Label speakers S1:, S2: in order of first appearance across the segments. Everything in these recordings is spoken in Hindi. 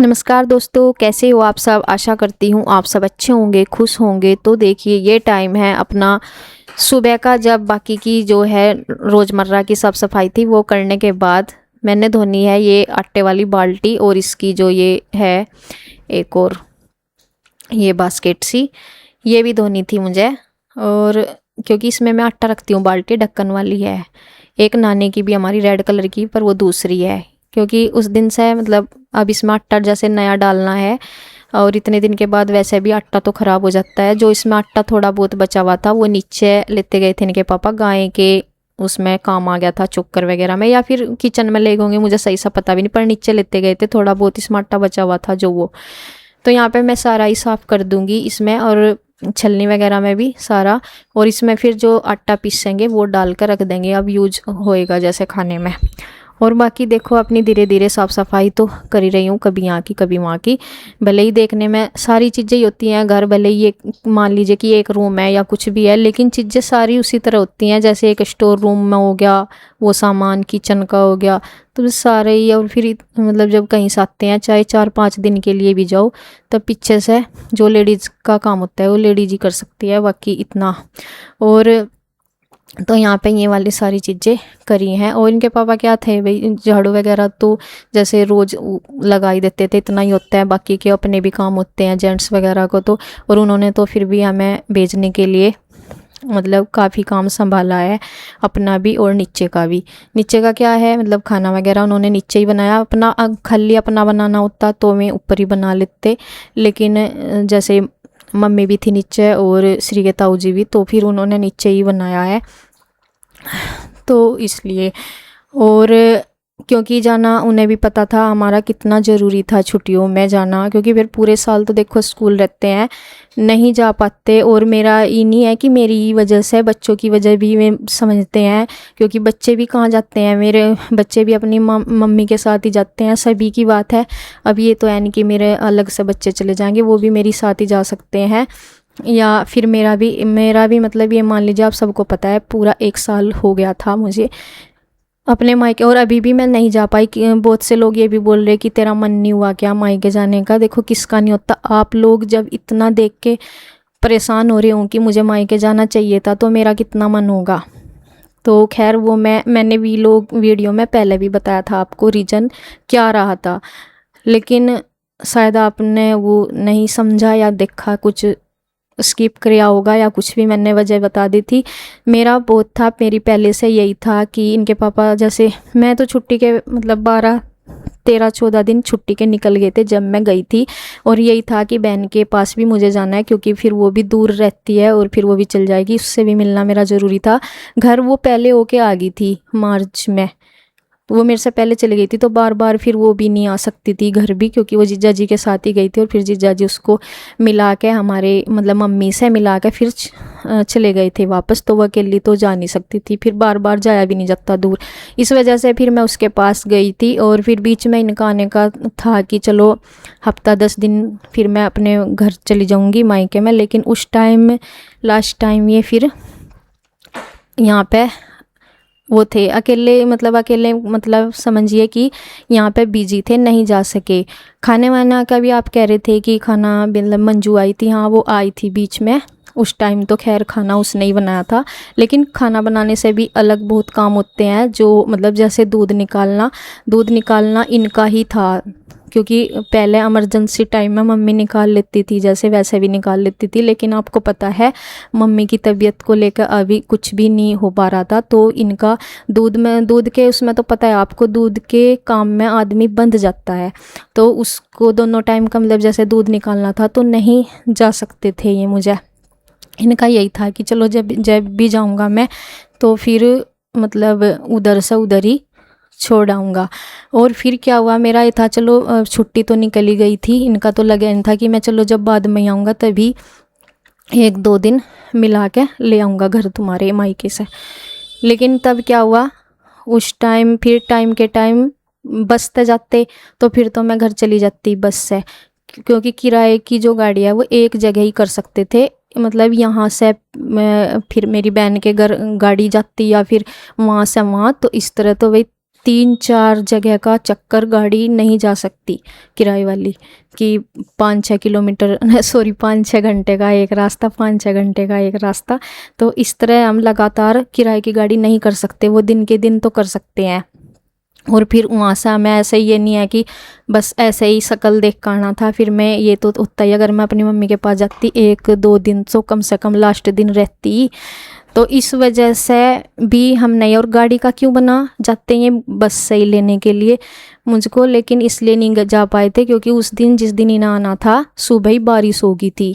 S1: नमस्कार दोस्तों, कैसे हो आप सब। आशा करती हूँ आप सब अच्छे होंगे, खुश होंगे। तो देखिए, ये टाइम है अपना सुबह का, जब बाकी की जो है रोज़मर्रा की साफ़ सफाई थी वो करने के बाद मैंने धोनी है ये आटे वाली बाल्टी, और इसकी जो ये है एक और ये बास्केट सी, ये भी धोनी थी मुझे। और क्योंकि इसमें मैं आटा रखती हूँ, बाल्टी ढक्कन वाली है। एक नानी की भी हमारी रेड कलर की, पर वो दूसरी है, क्योंकि उस दिन से मतलब अब इसमें आटा जैसे नया डालना है, और इतने दिन के बाद वैसे भी आटा तो ख़राब हो जाता है। जो इसमें आटा थोड़ा बहुत बचा हुआ था वो नीचे लेते गए थे इनके पापा, गाय के उसमें काम आ गया था, चोकर वगैरह में, या फिर किचन में ले गए, मुझे सही सा पता भी नहीं, पर नीचे लेते गए थे। थोड़ा बहुत इसमें आटा बचा हुआ था जो वो, तो यहाँ पे मैं सारा ही साफ़ कर दूँगी इसमें, और छलनी वगैरह में भी सारा। और इसमें फिर जो आटा पीसेंगे वो डाल कर रख देंगे, अब यूज होएगा जैसे खाने में। और बाकी देखो, अपनी धीरे धीरे साफ़ सफाई तो कर ही रही हूँ, कभी यहाँ की कभी वहाँ की। भले ही देखने में सारी चीज़ें ही होती हैं घर, भले ही एक मान लीजिए कि एक रूम है या कुछ भी है, लेकिन चीज़ें सारी उसी तरह होती हैं। जैसे एक स्टोर रूम में हो गया वो सामान, किचन का हो गया, तो सारे ही। और फिर मतलब जब कहीं से आते हैं, चाहे 4-5 दिन के लिए भी जाओ, तब पीछे से जो लेडीज़ का काम होता है वो लेडीज़ ही कर सकती है, बाकी इतना। और तो यहाँ पे ये वाली सारी चीज़ें करी हैं। और इनके पापा क्या थे भाई, झाड़ू वगैरह तो जैसे रोज़ लगा ही देते थे, इतना ही होता है। बाकी के अपने भी काम होते हैं जेंट्स वगैरह को तो, और उन्होंने तो फिर भी हमें भेजने के लिए मतलब काफ़ी काम संभाला है, अपना भी और नीचे का भी। नीचे का क्या है, मतलब खाना वगैरह उन्होंने नीचे ही बनाया अपना। खाली अपना बनाना होता तो मैं ऊपर ही बना लेते, लेकिन जैसे मम्मी भी थी नीचे और श्री के ताऊ जी भी, तो फिर उन्होंने नीचे ही बनाया है, तो इसलिए। और क्योंकि जाना उन्हें भी पता था हमारा कितना ज़रूरी था छुट्टियों में जाना, क्योंकि फिर पूरे साल तो देखो स्कूल रहते हैं, नहीं जा पाते। और मेरा ये नहीं है कि मेरी वजह से, बच्चों की वजह भी वे समझते हैं, क्योंकि बच्चे भी कहाँ जाते हैं, मेरे बच्चे भी अपनी मम्मी के साथ ही जाते हैं, सभी की बात है। अब ये तो है नहीं कि मेरे अलग से बच्चे चले जाएंगे, वो भी मेरी साथ ही जा सकते हैं। या फिर मेरा भी मतलब ये मान लीजिए, आप सबको पता है पूरा 1 साल हो गया था मुझे अपने मायके, और अभी भी मैं नहीं जा पाई। कि बहुत से लोग ये भी बोल रहे कि तेरा मन नहीं हुआ क्या मायके जाने का। देखो, किसका नहीं होता। आप लोग जब इतना देख के परेशान हो रहे हो कि मुझे मायके जाना चाहिए था, तो मेरा कितना मन होगा। तो खैर, वो मैंने वीडियो में पहले भी बताया था आपको रीज़न क्या रहा था, लेकिन शायद आपने वो नहीं समझा या देखा, कुछ स्किप किया होगा या कुछ भी, मैंने वजह बता दी थी। मेरा बहुत था, मेरी पहले से यही था कि इनके पापा, जैसे मैं तो छुट्टी के मतलब 12-13-14 दिन छुट्टी के निकल गए थे जब मैं गई थी। और यही था कि बहन के पास भी मुझे जाना है, क्योंकि फिर वो भी दूर रहती है और फिर वो भी चल जाएगी, उससे भी मिलना मेरा ज़रूरी था। घर वो पहले होके आ गई थी मार्च में, वो मेरे से पहले चली गई थी, तो बार बार फिर वो भी नहीं आ सकती थी घर भी, क्योंकि वो जीजा जी के साथ ही गई थी। और फिर जीजा जी उसको मिला के, हमारे मतलब मम्मी से मिला के फिर चले गए थे वापस, तो वो अकेली तो जा नहीं सकती थी, फिर बार बार जाया भी नहीं जाता दूर। इस वजह से फिर मैं उसके पास गई थी। और फिर बीच में इनका आने का था कि चलो हफ्ता 10 दिन फिर मैं अपने घर चली जाऊँगी मायके में, लेकिन उस टाइम लास्ट टाइम ये फिर यहाँ पे वो थे अकेले, मतलब समझिए कि यहाँ पे बिजी थे, नहीं जा सके। खाने वाना का भी आप कह रहे थे कि खाना मतलब मंजू आई थी, हाँ वो आई थी बीच में। उस टाइम तो खैर खाना उसने ही बनाया था, लेकिन खाना बनाने से भी अलग बहुत काम होते हैं, जो मतलब जैसे दूध निकालना इनका ही था, क्योंकि पहले इमरजेंसी टाइम में मम्मी निकाल लेती थी, जैसे वैसे भी निकाल लेती थी, लेकिन आपको पता है मम्मी की तबीयत को लेकर अभी कुछ भी नहीं हो पा रहा था। तो इनका दूध के उसमें तो पता है आपको, दूध के काम में आदमी बंध जाता है, तो उसको दोनों टाइम का मतलब जैसे दूध निकालना था, तो नहीं जा सकते थे ये। मुझे इनका यही था कि चलो जब भी जाऊंगा मैं, तो फिर मतलब उधर से उधर ही छोड़ आऊँगा। और फिर क्या हुआ, मेरा ये था चलो छुट्टी तो निकल ही गई थी, इनका तो लगा था कि मैं चलो जब बाद में आऊँगा तभी 1-2 दिन मिला के ले आऊँगा घर तुम्हारे मायके से। लेकिन तब क्या हुआ, उस टाइम फिर टाइम के टाइम बस से जाते, तो फिर तो मैं घर चली जाती बस से, क्योंकि किराए की जो गाड़ी है वो एक जगह ही कर सकते थे। मतलब यहाँ से फिर मेरी बहन के घर गाड़ी जाती, या फिर वहाँ से वहाँ, तो इस तरह तो वही 3-4 जगह का चक्कर गाड़ी नहीं जा सकती किराए वाली, कि 5-6 किलोमीटर सॉरी 5-6 घंटे का एक रास्ता, 5-6 घंटे का एक रास्ता। तो इस तरह हम लगातार किराए की गाड़ी नहीं कर सकते, वो दिन के दिन तो कर सकते हैं। और फिर वहाँ से हमें ऐसे ये नहीं है कि बस ऐसे ही शक्ल देख कर आना था, फिर मैं ये तो उतना ही, अगर मैं अपनी मम्मी के पास जाती 1-2 दिन तो कम से कम लास्ट दिन रहती। तो इस वजह से भी हम नहीं, और गाड़ी का क्यों बना, जाते हैं बस से ही लेने के लिए मुझको, लेकिन इसलिए नहीं जा पाए थे क्योंकि उस दिन जिस दिन इन्हें आना था सुबह ही बारिश हो गई थी,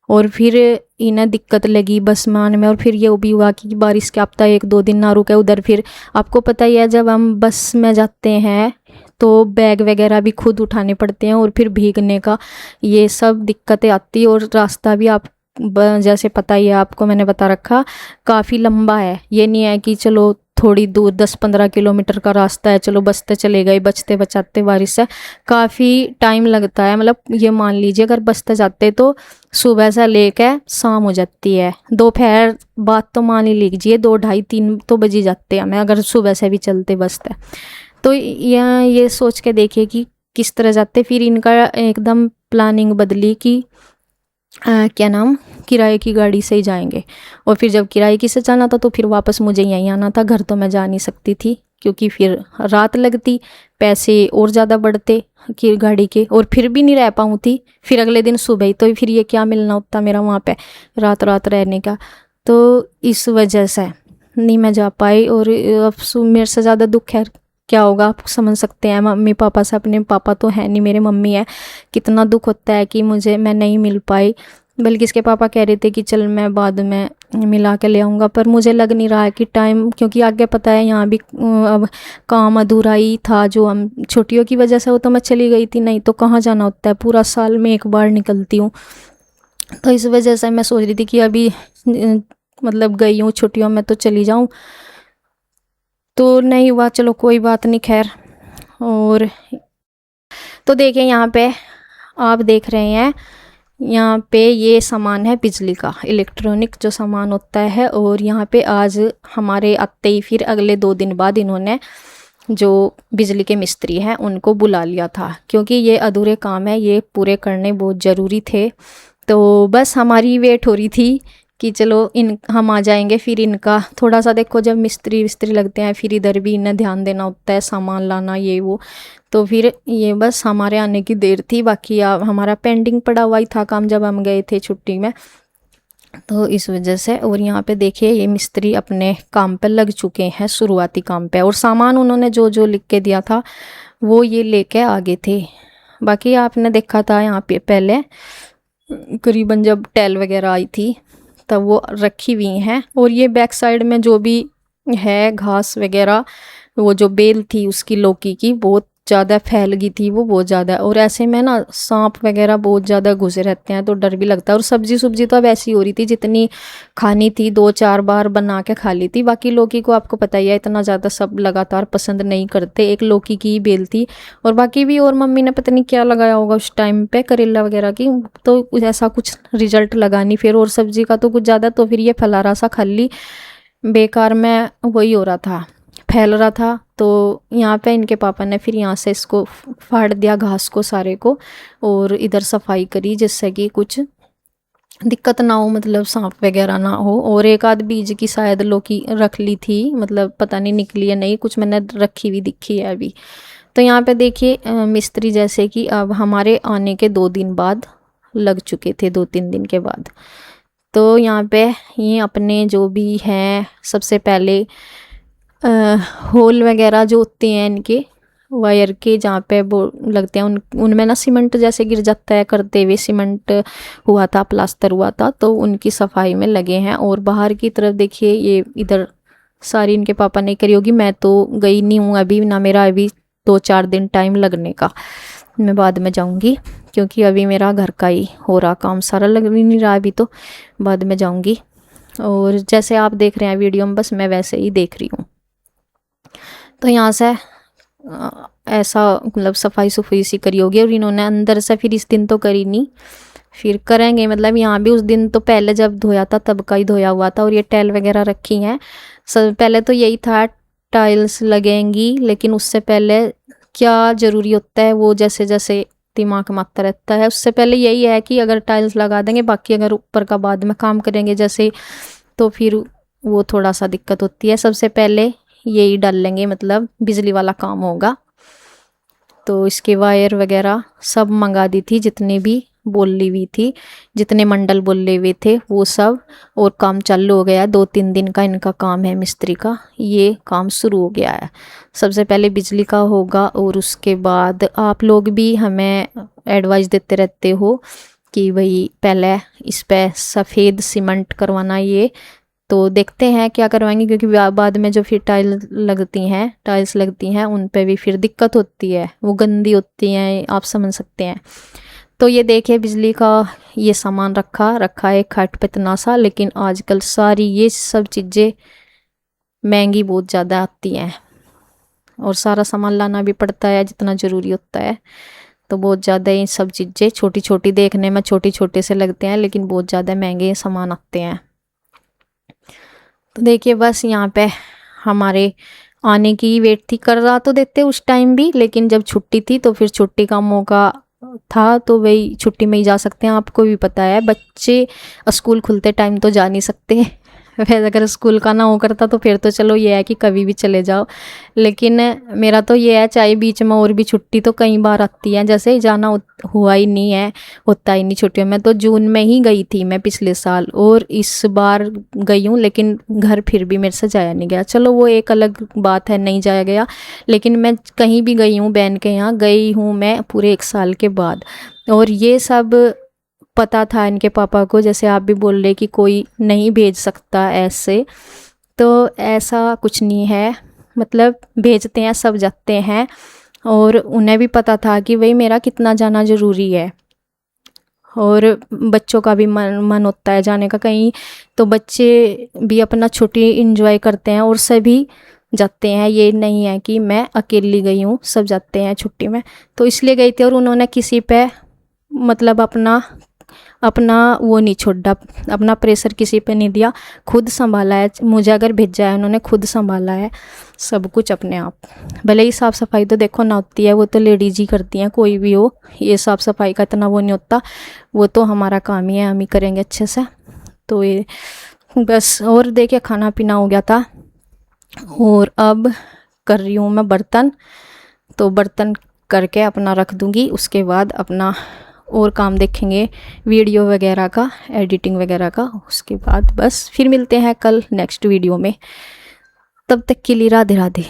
S1: और फिर इन्हें दिक्कत लगी बस में आने में। और फिर ये भी हुआ कि बारिश के हफ्ता 1-2 दिन ना रुके उधर। फिर आपको पता ही है जब हम बस में जाते हैं तो बैग वगैरह भी खुद उठाने पड़ते हैं, और फिर भीगने का ये सब दिक्कतें आती। और रास्ता भी आप जैसे पता ही है आपको, मैंने बता रखा, काफ़ी लंबा है। ये नहीं है कि चलो थोड़ी दूर 10-15 किलोमीटर का रास्ता है, चलो बसते चले गए, बचते बचाते बारिश से काफ़ी टाइम लगता है। मतलब ये मान लीजिए अगर बसते जाते तो सुबह से लेकर शाम हो जाती है, दोपहर बाद तो मान ही लीजिए 2, 2:30, 3 तो बज ही जाते हैं हमें अगर सुबह से भी चलते बसते। तो यहाँ ये सोच के देखिए कि किस तरह जाते। फिर इनका एकदम प्लानिंग बदली कि क्या नाम, किराए की गाड़ी से ही जाएंगे। और फिर जब किराए की से जाना था तो फिर वापस मुझे यहीं आना था, घर तो मैं जा नहीं सकती थी क्योंकि फिर रात लगती, पैसे और ज़्यादा बढ़ते कि गाड़ी के, और फिर भी नहीं रह पाऊँ थी। फिर अगले दिन सुबह ही, तो फिर ये क्या मिलना होता मेरा वहाँ पे रात रात रहने का। तो इस वजह से नहीं मैं जा पाई। और अब मेरे से ज़्यादा दुख है, क्या होगा आप समझ सकते हैं, मम्मी पापा से, अपने पापा तो है नहीं, मेरे मम्मी है, कितना दुख होता है कि मैं नहीं मिल पाई। बल्कि इसके पापा कह रहे थे कि चल मैं बाद में मिला के ले आऊँगा, पर मुझे लग नहीं रहा है कि टाइम, क्योंकि आगे पता है यहाँ भी अब काम अधूरा ही था जो हम छुट्टियों की वजह से, वो तो मैं चली गई थी, नहीं तो कहाँ जाना होता है, पूरा साल में एक बार निकलती हूँ। तो इस वजह से मैं सोच रही थी कि अभी मतलब गई हूँ छुट्टियों में तो चली जाऊँ, तो नहीं हुआ, चलो कोई बात नहीं, खैर। और तो देखिए यहाँ पे आप देख रहे हैं, यहाँ पे ये सामान है बिजली का, इलेक्ट्रॉनिक जो सामान होता है। और यहाँ पे आज हमारे आते ही फिर अगले 2 दिन बाद इन्होंने जो बिजली के मिस्त्री हैं उनको बुला लिया था, क्योंकि ये अधूरे काम है, ये पूरे करने बहुत ज़रूरी थे। तो बस हमारी वेट हो रही थी कि चलो हम आ जाएंगे। फिर इनका थोड़ा सा देखो, जब मिस्त्री विस्त्री लगते हैं फिर इधर भी इन्हें ध्यान देना होता है, सामान लाना ये वो। तो फिर ये बस हमारे आने की देर थी, बाकी हमारा पेंडिंग पड़ा हुआ ही था काम जब हम गए थे छुट्टी में, तो इस वजह से। और यहाँ पे देखिए ये मिस्त्री अपने काम पे लग चुके हैं, शुरुआती काम पे, और सामान उन्होंने जो जो लिख के दिया था वो ये लेके आगे थे। बाकी आपने देखा था यहाँ पे पहले करीबन जब टैल वगैरह आई थी तब वो रखी हुई हैं। और ये बैक साइड में जो भी है घास वगैरह, वो जो बेल थी उसकी लौकी की बहुत ज़्यादा फैल गई थी, वो बहुत ज़्यादा। और ऐसे में ना सांप वगैरह बहुत ज़्यादा घुसे रहते हैं तो डर भी लगता है। और सब्जी तो अब ऐसी हो रही थी, जितनी खानी थी 2-4 बार बना के खा ली थी। बाकी लौकी को आपको पता ही है इतना ज़्यादा सब लगातार पसंद नहीं करते, एक लौकी की ही बेल थी। और बाकी भी, और मम्मी ने पता नहीं क्या लगाया होगा उस टाइम पे, करेला वगैरह की, तो ऐसा कुछ रिजल्ट लगा नहीं फिर। और सब्जी का तो कुछ ज़्यादा, तो फिर ये फलारा सा खाली बेकार में वही हो रहा था, फैल रहा था। तो यहाँ पे इनके पापा ने फिर यहाँ से इसको फाड़ दिया घास को सारे को, और इधर सफाई करी जिससे कि कुछ दिक्कत ना हो, मतलब सांप वगैरह ना हो। और एक आध बीज की शायद लौकी रख ली थी, मतलब पता नहीं निकली है नहीं, कुछ मैंने रखी हुई दिखी है अभी। तो यहाँ पे देखिए मिस्त्री जैसे कि अब हमारे आने के 2 दिन बाद लग चुके थे, 2-3 दिन के बाद। तो यहाँ पे ये अपने जो भी हैं, सबसे पहले होल वगैरह जो होते हैं इनके वायर के, जहाँ पे वो लगते हैं उनमें ना सीमेंट जैसे गिर जाता है, करते हुए सीमेंट हुआ था, प्लास्टर हुआ था, तो उनकी सफाई में लगे हैं। और बाहर की तरफ देखिए ये इधर सारी इनके पापा ने करी होगी, मैं तो गई नहीं हूँ अभी ना, मेरा अभी 2-4 दिन टाइम लगने का, मैं बाद में जाऊँगी क्योंकि अभी मेरा घर का ही हो रहा काम सारा, लग भी नहीं रहा अभी, तो बाद में जाऊँगी। और जैसे आप देख रहे हैं वीडियो में, बस मैं वैसे ही देख रही हूँ। तो यहाँ से ऐसा मतलब सफाई सी करी होगी। और इन्होंने अंदर से फिर इस दिन तो करी नहीं, फिर करेंगे, मतलब यहाँ भी उस दिन तो पहले जब धोया था तब का ही धोया हुआ था। और ये टैल वगैरह रखी हैं, सब पहले तो यही था टाइल्स लगेंगी, लेकिन उससे पहले क्या ज़रूरी होता है वो जैसे जैसे दिमाग में आता रहता है। उससे पहले यही है कि अगर टाइल्स लगा देंगे, बाकी अगर ऊपर का बाद में काम करेंगे जैसे, तो फिर वो थोड़ा सा दिक्कत होती है। सबसे पहले यही डाल लेंगे, मतलब बिजली वाला काम होगा। तो इसके वायर वगैरह सब मंगा दी थी, जितने भी बोली हुई थी, जितने मंडल बोले हुए थे वो सब, और काम चालू हो गया। 2-3 दिन का इनका काम है मिस्त्री का, ये काम शुरू हो गया है। सबसे पहले बिजली का होगा, और उसके बाद आप लोग भी हमें एडवाइस देते रहते हो कि भाई पहले इस पे सफ़ेद सीमेंट करवाना। ये तो देखते हैं क्या करवाएंगे, क्योंकि बाद में जो फिर टाइल्स लगती हैं उन पे भी फिर दिक्कत होती है, वो गंदी होती हैं, आप समझ सकते हैं। तो ये देखिए बिजली का ये सामान रखा है खाट पे इतना सा, लेकिन आजकल सारी ये सब चीज़ें महंगी बहुत ज़्यादा आती हैं, और सारा सामान लाना भी पड़ता है जितना ज़रूरी होता है। तो बहुत ज़्यादा ये सब चीज़ें छोटी छोटी देखने में छोटे से लगते हैं, लेकिन बहुत ज़्यादा महंगे सामान आते हैं। तो देखिए बस यहाँ पे हमारे आने की वेट थी, करवा तो देते उस टाइम भी, लेकिन जब छुट्टी थी तो फिर छुट्टी का मौका था, तो वही छुट्टी में ही जा सकते हैं। आपको भी पता है बच्चे स्कूल खुलते टाइम तो जा नहीं सकते। वैसे अगर स्कूल का ना हो करता तो फिर तो चलो ये है कि कभी भी चले जाओ, लेकिन मेरा तो ये है चाहे बीच में और भी छुट्टी तो कई बार आती है, जैसे जाना हुआ ही नहीं है, होता ही नहीं छुट्टियों में। तो जून में ही गई थी मैं पिछले साल, और इस बार गई हूँ, लेकिन घर फिर भी मेरे से जाया नहीं गया। चलो वो एक अलग बात है, नहीं जाया गया, लेकिन मैं कहीं भी गई हूँ, बहन के यहाँ गई हूँ मैं पूरे 1 साल के बाद। और ये सब पता था इनके पापा को, जैसे आप भी बोल रहे कि कोई नहीं भेज सकता ऐसे, तो ऐसा कुछ नहीं है, मतलब भेजते हैं, सब जाते हैं। और उन्हें भी पता था कि भाई मेरा कितना जाना ज़रूरी है, और बच्चों का भी मन होता है जाने का कहीं, तो बच्चे भी अपना छुट्टी एंजॉय करते हैं और सभी जाते हैं। ये नहीं है कि मैं अकेली गई हूँ, सब जाते हैं छुट्टी में, तो इसलिए गई थी। और उन्होंने किसी पे मतलब अपना वो नहीं छोड़ा, अपना प्रेशर किसी पे नहीं दिया, खुद संभाला है। मुझे अगर भेजा है उन्होंने खुद संभाला है सब कुछ अपने आप। भले ही साफ़ सफाई तो देखो ना होती है, वो तो लेडीज ही करती हैं, कोई भी हो, ये साफ़ सफाई का इतना वो नहीं होता, वो तो हमारा काम ही है, हम ही करेंगे अच्छे से। तो ये बस, और देखिए खाना पीना हो गया था, और अब कर रही हूँ मैं बर्तन। तो बर्तन करके अपना रख दूँगी, उसके बाद अपना और काम देखेंगे, वीडियो वगैरह का, एडिटिंग वगैरह का। उसके बाद बस फिर मिलते हैं कल नेक्स्ट वीडियो में, तब तक के लिए राधे राधे।